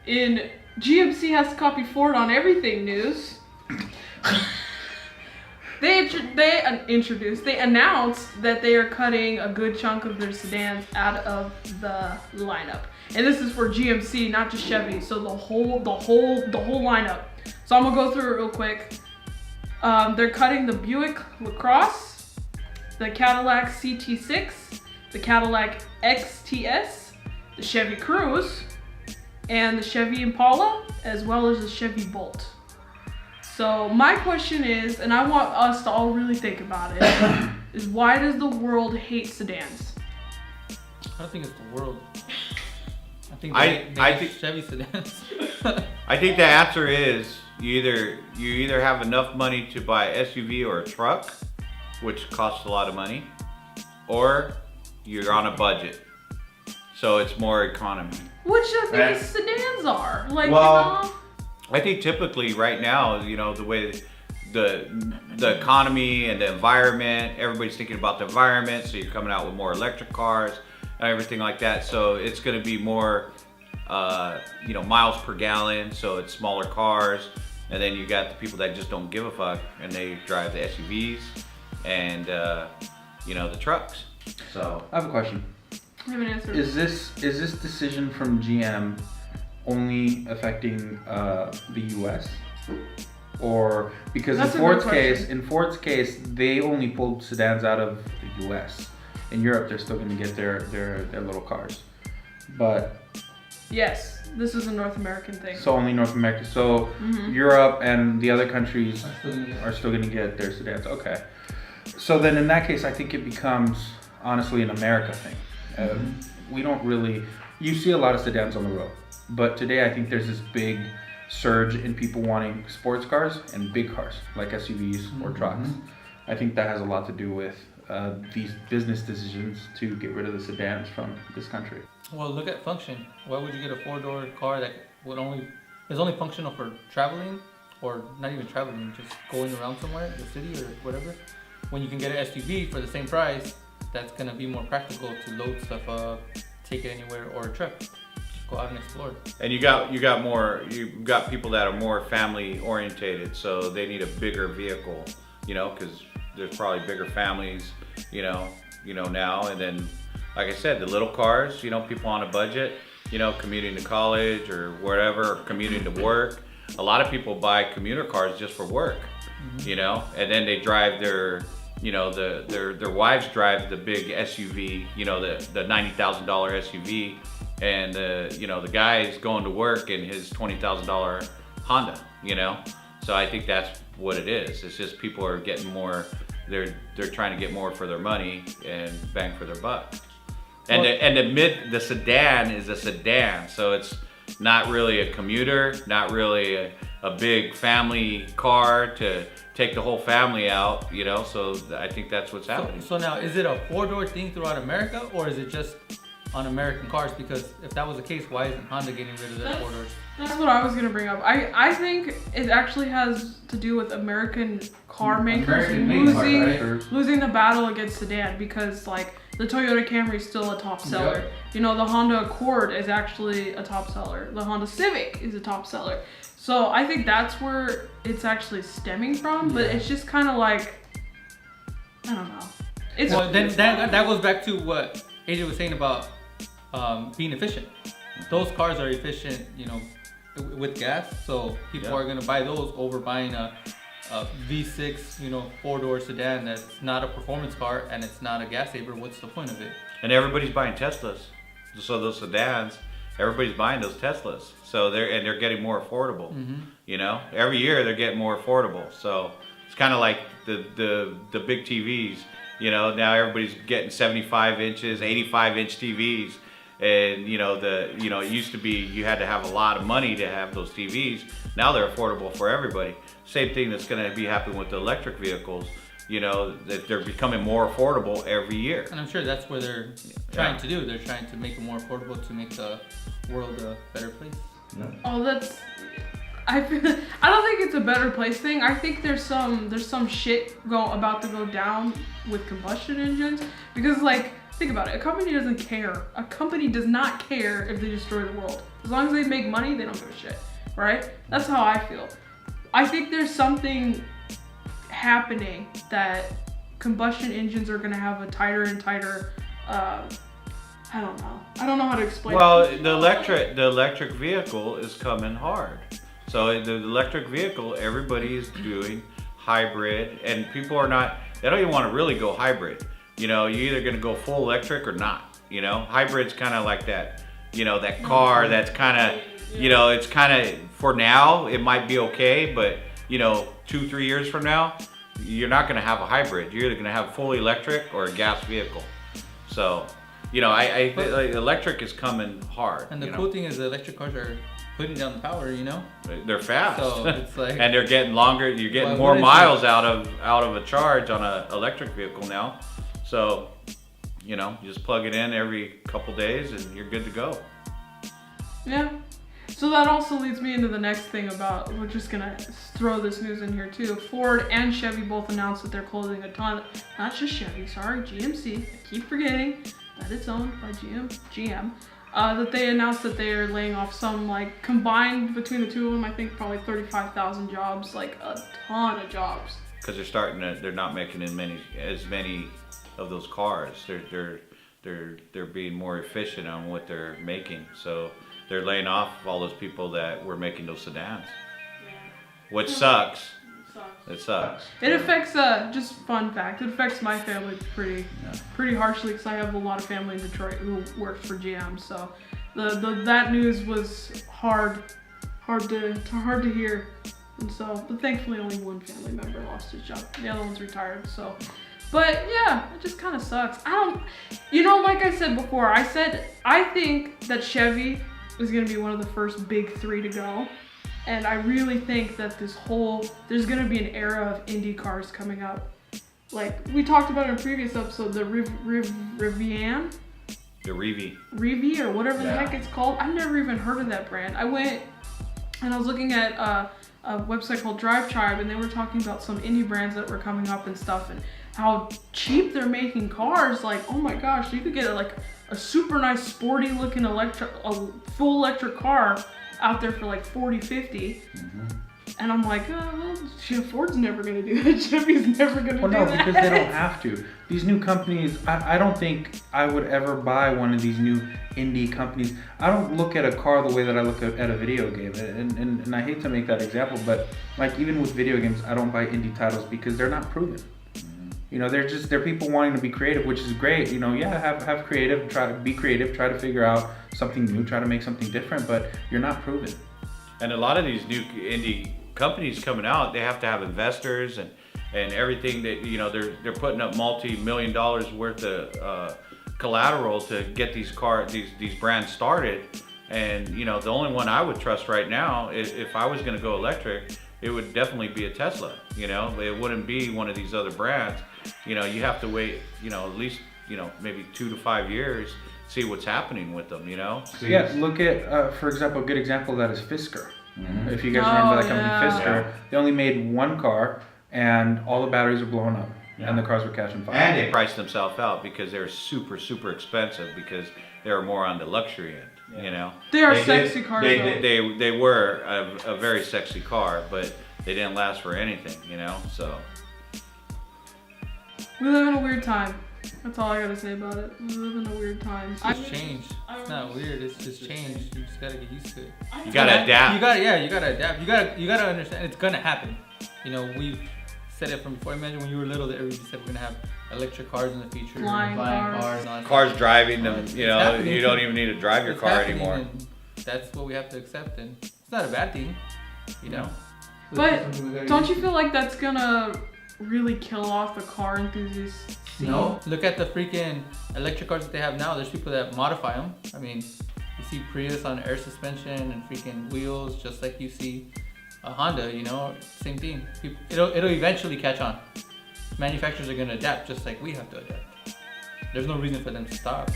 in GMC has to copy Ford on everything news. They announced that they are cutting a good chunk of their sedans out of the lineup, and this is for GMC, not just Chevy. So the whole lineup. So I'm gonna go through it real quick. They're cutting the Buick LaCrosse, the Cadillac CT6, the Cadillac XTS, the Chevy Cruze, and the Chevy Impala, as well as the Chevy Bolt. So my question is, and I want us to all really think about it, is why does the world hate sedans? I don't think it's the world. I think I think Chevy sedans. I think the answer is you either have enough money to buy an SUV or a truck, which costs a lot of money, or you're on a budget, so it's more economy. Which I think sedans are. Like, well, I think typically right now, the way the economy and the environment, everybody's thinking about the environment, so you're coming out with more electric cars and everything like that. So it's going to be more, miles per gallon. So it's smaller cars, and then you got the people that just don't give a fuck and they drive the SUVs and the trucks. So I have a question. I have an answer. Is this decision from GM only affecting the U.S. or because That's in Ford's case, they only pulled sedans out of the U.S. In Europe, they're still going to get their little cars, but yes, this is a North American thing. so only North America. So Europe and the other countries are still going to get their sedans. Okay, so then in that case, I think it becomes honestly an America thing. We don't really. You see a lot of sedans on the road. But today I think there's this big surge in people wanting sports cars and big cars like SUVs or trucks. I think that has a lot to do with these business decisions to get rid of the sedans from this country. Well, look at function. Why would you get a 4-door car that is only functional for traveling, or not even traveling, just going around somewhere, the city or whatever, when you can get an SUV for the same price that's gonna be more practical to load stuff up, take it anywhere, or a truck. Go out and explore. And you got people that are more family orientated, so they need a bigger vehicle, because there's probably bigger families, now. And then, like I said, the little cars, people on a budget, commuting to college or wherever, or commuting to work. A lot of people buy commuter cars just for work, and then they drive their wives drive the big SUV, the $90,000 SUV. And the guy's going to work in his $20,000 Honda, So I think that's what it is. It's just people are getting more. They're trying to get more for their money and bang for their buck. And the sedan is a sedan, so it's not really a commuter, not really a big family car to take the whole family out, So I think that's what's happening. So now, is it a 4-door thing throughout America, or is it just on American cars? Because if that was the case, why isn't Honda getting rid of their 4-doors? That's what I was gonna bring up. I think it actually has to do with American car makers losing the battle against sedan, because like the Toyota Camry is still a top seller. Yep. The Honda Accord is actually a top seller. The Honda Civic is a top seller. So I think that's where it's actually stemming from. But it's just kind of like, I don't know. Then that goes back to what AJ was saying about being efficient. Those cars are efficient, with gas, so people are gonna buy those over buying a V6, 4-door sedan that's not a performance car and it's not a gas saver. What's the point of it? And everybody's buying Teslas, so those sedans, everybody's buying those Teslas. So they're getting more affordable. Every year they're getting more affordable. So it's kind of like the big TVs. Now everybody's getting 75 inches, 85-inch TVs. And it used to be you had to have a lot of money to have those TVs. Now they're affordable for everybody. Same thing that's going to be happening with the electric vehicles. That they're becoming more affordable every year. And I'm sure that's what they're trying to do. They're trying to make it more affordable to make the world a better place. Yeah. Oh, I don't think it's a better place thing. I think there's some shit about to go down with combustion engines, because like think about it. A company doesn't care. A company does not care if they destroy the world. As long as they make money, they don't give a shit, right? That's how I feel. I think there's something happening that combustion engines are gonna have a tighter and tighter, I don't know. I don't know how to explain Well, it. the electric vehicle is coming hard. So the electric vehicle, everybody is doing hybrid, and people are not. They don't even want to really go hybrid. You know, you're either gonna go full electric or not. You know, hybrid's kind of like that. You know, that car that's kind of. You know, it's kind of for now. It might be okay, but you know, 2-3 years from now, you're not gonna have a hybrid. You're either gonna have fully electric or a gas vehicle. So. You know, I like, electric is coming hard. And the cool thing is the electric cars are putting down the power, you know? They're fast. So it's like, and they're getting longer. You're getting more miles out of a charge on an electric vehicle now. So, you know, you just plug it in every couple days and you're good to go. Yeah. So that also leads me into the next thing about, we're just gonna throw this news in here too. Ford and Chevy both announced that they're closing a ton, not just Chevy, sorry, GMC. I keep forgetting that it's owned by GM. That they announced that they are laying off some, like, combined between the two of them, I think probably 35,000 jobs, like a ton of jobs. Because they're not making as many of those cars. They're being more efficient on what they're making. So they're laying off all those people that were making those sedans. Which sucks. It sucks. It affects, just fun fact, it affects my family pretty harshly because I have a lot of family in Detroit who works for GM. So that news was hard to hear. And so, but thankfully only one family member lost his job. The other one's retired. So, but yeah, it just kind of sucks. You know, like I said before, I think that Chevy is going to be one of the first big three to go. And I really think that there's gonna be an era of Indy cars coming up. Like we talked about in a previous episode, the Rivian? The Rivi or whatever the heck it's called. I've never even heard of that brand. I went and I was looking at a website called Drive Tribe, and they were talking about some Indy brands that were coming up and stuff, and how cheap they're making cars. Like, oh my gosh, you could get a super nice sporty looking a full electric car out there for like 40, 50. And I'm like, well, Ford's never gonna do that. Chevy's never gonna do that. Well, no, because they don't have to. These new companies, I don't think I would ever buy one of these new indie companies. I don't look at a car the way that I look at a video game. And I hate to make that example, but like even with video games, I don't buy indie titles because they're not proven. You know, they're people wanting to be creative, which is great. You know, yeah, have creative, try to be creative, try to figure out something new, try to make something different, but you're not proven. And a lot of these new indie companies coming out, they have to have investors and everything that, you know, they're putting up multi-million dollars worth of collateral to get these brands started. And, you know, the only one I would trust right now is if I was going to go electric, it would definitely be a Tesla. You know, it wouldn't be one of these other brands. You know, you have to wait, you know, at least, you know, maybe 2 to 5 years, see what's happening with them, you know? Yeah, look at, for example, a good example of that is Fisker. If you guys remember that company, Fisker, they only made one car and all the batteries were blowing up and the cars were catching fire. And they priced themselves out because they're super, super expensive because they were more on the luxury end, you know? They are sexy cars. They were a very sexy car, but they didn't last for anything, you know? So. We live in a weird time. That's all I gotta say about it. We live in a weird time. It's changed. It's not weird. It's just changed. You just gotta get used to it. You gotta adapt. You gotta adapt. You gotta understand. It's gonna happen. You know, we've said it from before. Imagine when you were little that everybody said we're gonna have electric cars in the future, flying cars. And all that Cars stuff. driving them. You know, you don't even need to drive your car anymore. And that's what we have to accept, and it's not a bad thing. You know. But don't you feel like that's gonna really kill off the car enthusiasts? No. Look at the freaking electric cars that they have now. There's people that modify them. I mean, you see Prius on air suspension and freaking wheels, just like you see a Honda. You know, same thing. It'll eventually catch on. Manufacturers are gonna adapt, just like we have to adapt. There's no reason for them to stop.